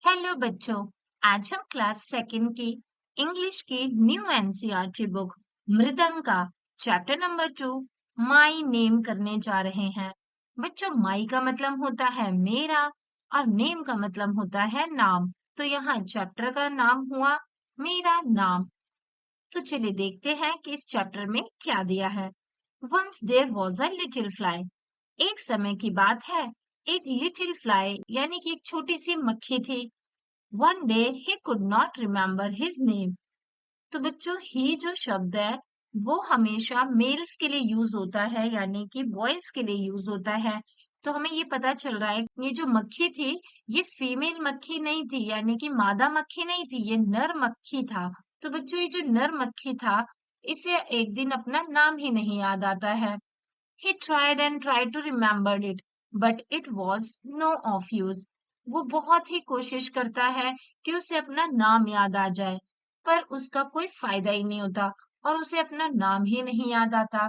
Hello बच्चों। आज हम क्लास सेकंड की इंग्लिश की न्यू एनसीईआरटी बुक मृदंग का चैप्टर नंबर 2 माई नेम करने जा रहे हैं। बच्चों, माई का मतलब होता है मेरा और नेम का मतलब होता है नाम। तो यहाँ चैप्टर का नाम हुआ मेरा नाम। तो चलिए देखते हैं कि इस चैप्टर में क्या दिया है। Once there was a little fly. एक समय की बात है, एक लिटिल फ्लाई यानी कि एक छोटी सी मक्खी थी। One day he could not remember his name। तो बच्चों, ही जो शब्द है वो हमेशा मेल्स के लिए यूज होता है, यानी कि बॉयज के लिए यूज होता है। तो हमें ये पता चल रहा है ये जो मक्खी थी ये फीमेल मक्खी नहीं थी, यानी कि मादा मक्खी नहीं थी, ये नर मक्खी था। तो बच्चों, ये जो नर मक्खी था इसे एक दिन अपना नाम ही नहीं याद आता है। He tried and tried to remember it, but it was no of use। वो बहुत ही कोशिश करता है कि उसे अपना नाम याद आ जाए, पर उसका कोई फायदा ही नहीं होता और उसे अपना नाम ही नहीं याद आता।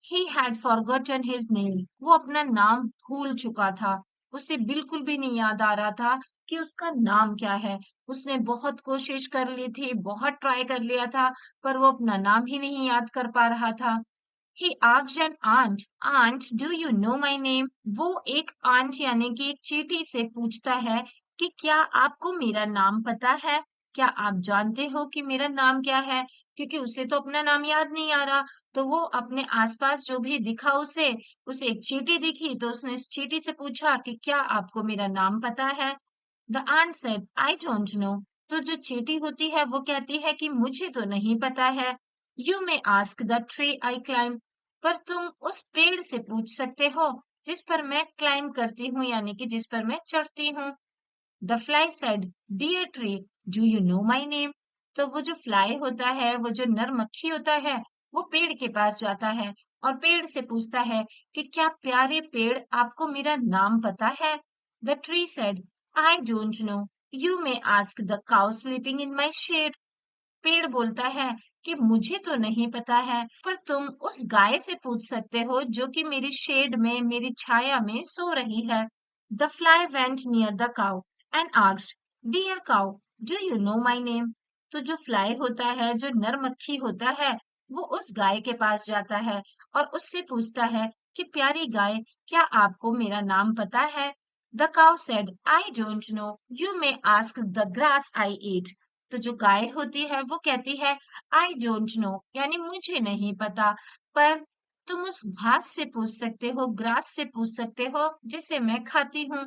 He had forgotten his name। वो अपना नाम भूल चुका था। उसे बिल्कुल भी नहीं याद आ रहा था कि उसका नाम क्या है। उसने बहुत कोशिश कर ली थी, बहुत ट्राई कर लिया था, पर वो अपना नाम ही नहीं याद कर पा रहा था। He asked an aunt, Aunt, do you know my name? वो एक आंट यानी कि एक चींटी से पूछता है कि क्या आपको मेरा नाम पता है? क्या आप जानते हो कि मेरा नाम क्या है? क्योंकि उसे तो अपना नाम याद नहीं आ रहा, तो वो अपने आसपास जो भी दिखा उसे एक चींटी दिखी, तो उसने इस चींटी से पूछा कि क्या आपको मेरा नाम पता है? The aunt said, I don't know। तो जो चींटी होती है वो कहती है कि मुझे तो नहीं पता है। You may ask the tree I climb। पर तुम उस पेड़ से पूछ सकते हो जिस पर मैं क्लाइम करती हूँ, यानी कि जिस पर मैं चढ़ती हूँ। The fly said, dear tree, do you know my name. तो वो जो फ्लाई होता है, वो जो नर मक्खी होता है, वो पेड़ के पास जाता है और पेड़ से पूछता है कि क्या प्यारे पेड़ आपको मेरा नाम पता है। The tree said, I don't know. You may ask the cow sleeping in my shade. पेड़ बोलता है कि मुझे तो नहीं पता है, पर तुम उस गाय से पूछ सकते हो जो कि मेरी शेड में, मेरी छाया में सो रही है। The fly went near the cow and asked, dear cow, do you know my name. तो जो फ्लाई होता है, जो नर मक्खी होता है, वो उस गाय के पास जाता है और उससे पूछता है कि प्यारी गाय, क्या आपको मेरा नाम पता है। The cow said, I don't know. You may ask the grass I eat. तो जो गाय होती है वो कहती है आई डोंट नो, यानी मुझे नहीं पता, पर तुम उस घास से पूछ सकते हो, ग्रास से पूछ सकते हो जिसे मैं खाती हूँ।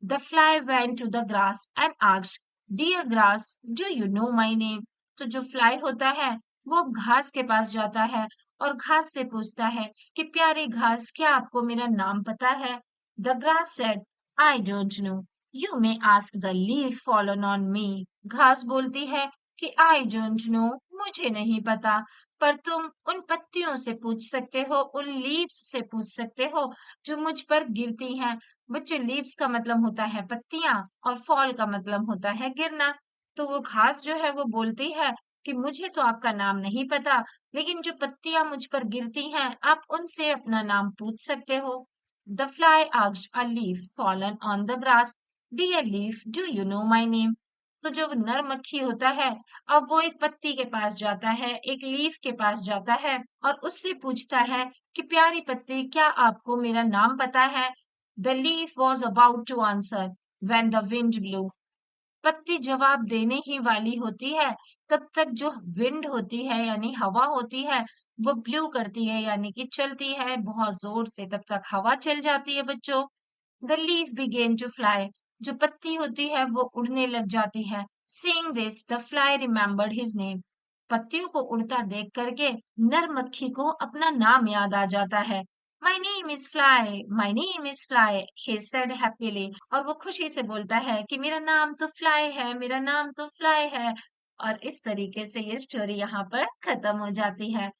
The fly went to the grass and asked, dear grass, do you know my name. तो जो फ्लाई होता है वो अब घास के पास जाता है और घास से पूछता है कि प्यारी घास, क्या आपको मेरा नाम पता है। The grass said, I don't know. You may ask the leaf fallen on me. घास बोलती है कि आई डोंट नो, मुझे नहीं पता, पर तुम उन पत्तियों से पूछ सकते हो, उन लीव्स से पूछ सकते हो जो मुझ पर गिरती हैं। बच्चों, लीव्स का मतलब होता है पत्तियां और फॉल का मतलब होता है गिरना। तो वो घास जो है वो बोलती है कि मुझे तो आपका नाम नहीं पता, लेकिन जो पत्तियां मुझ पर गिरती हैं आप उनसे अपना नाम पूछ सकते हो। The fly asked a leaf fallen on the grass, dear leaf, do you know my name. तो जो नर मक्खी होता है अब वो एक पत्ती के पास जाता है, एक लीफ के पास जाता है और उससे पूछता है कि प्यारी पत्ती, क्या आपको मेरा नाम पता है। The leaf was about to answer when the wind blew। पत्ती जवाब देने ही वाली होती है, तब तक जो विंड होती है यानी हवा होती है वो ब्लू करती है, यानी कि चलती है बहुत जोर से, तब तक हवा चल जाती है बच्चों। The leaf began to fly. जो पत्ती होती है वो उड़ने लग जाती है। Seeing this, the fly remembered his name। पत्तियों को उड़ता देख करके नर मक्खी को अपना नाम याद आ जाता है। My name is Fly, my name is Fly, he said happily। और वो खुशी से बोलता है कि मेरा नाम तो फ्लाई है, मेरा नाम तो फ्लाई है। और इस तरीके से ये स्टोरी यहाँ पर खत्म हो जाती है।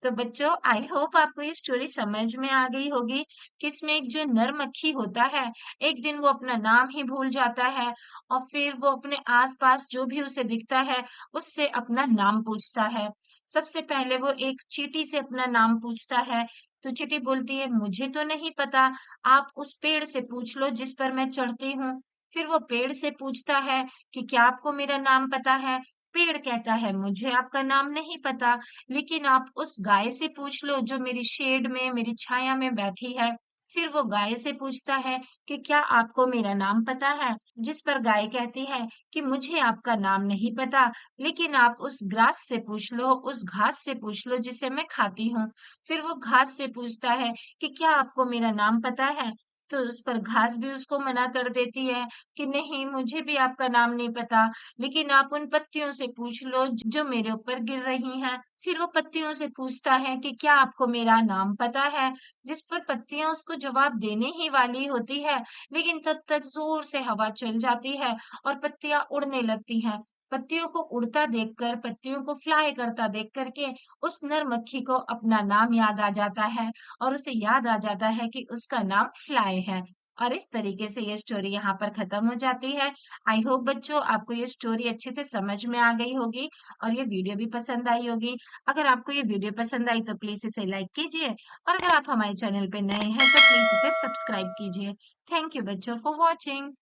तो बच्चों, आई होप आपको ये स्टोरी समझ में आ गई होगी कि इसमें एक जो नर मक्खी होता है, एक दिन वो अपना नाम ही भूल जाता है और फिर वो अपने आसपास जो भी उसे दिखता है उससे अपना नाम पूछता है। सबसे पहले वो एक चींटी से अपना नाम पूछता है, तो चींटी बोलती है मुझे तो नहीं पता, आप उस पेड़ से पूछ लो जिस पर मैं चढ़ती हूँ। फिर वो पेड़ से पूछता है कि क्या आपको मेरा नाम पता है? पेड़ कहता है मुझे आपका नाम नहीं पता, लेकिन आप उस गाय से पूछ लो जो मेरी शेड में, मेरी छाया में बैठी है। फिर वो गाय से पूछता है कि क्या आपको मेरा नाम पता है? जिस पर गाय कहती है कि मुझे आपका नाम नहीं पता, लेकिन आप उस ग्रास से पूछ लो, उस घास से पूछ लो जिसे मैं खाती हूँ। फिर वो घास से पूछता है कि क्या आपको मेरा नाम पता है? तो उस पर घास भी उसको मना कर देती है कि नहीं, मुझे भी आपका नाम नहीं पता, लेकिन आप उन पत्तियों से पूछ लो जो मेरे ऊपर गिर रही हैं। फिर वो पत्तियों से पूछता है कि क्या आपको मेरा नाम पता है? जिस पर पत्तियां उसको जवाब देने ही वाली होती है, लेकिन तब तक जोर से हवा चल जाती है और पत्तियां उड़ने लगती हैं। पत्तियों को उड़ता देखकर, पत्तियों को फ्लाई करता देख करके उस नर मक्खी को अपना नाम याद आ जाता है और उसे याद आ जाता है कि उसका नाम फ्लाई है। और इस तरीके से ये स्टोरी यहाँ पर खत्म हो जाती है। आई होप बच्चों आपको ये स्टोरी अच्छे से समझ में आ गई होगी और ये वीडियो भी पसंद आई होगी। अगर आपको ये वीडियो पसंद आई तो प्लीज इसे लाइक कीजिए और अगर आप हमारे चैनल पे नए हैं तो प्लीज इसे सब्सक्राइब कीजिए। थैंक यू बच्चों फॉर वॉचिंग।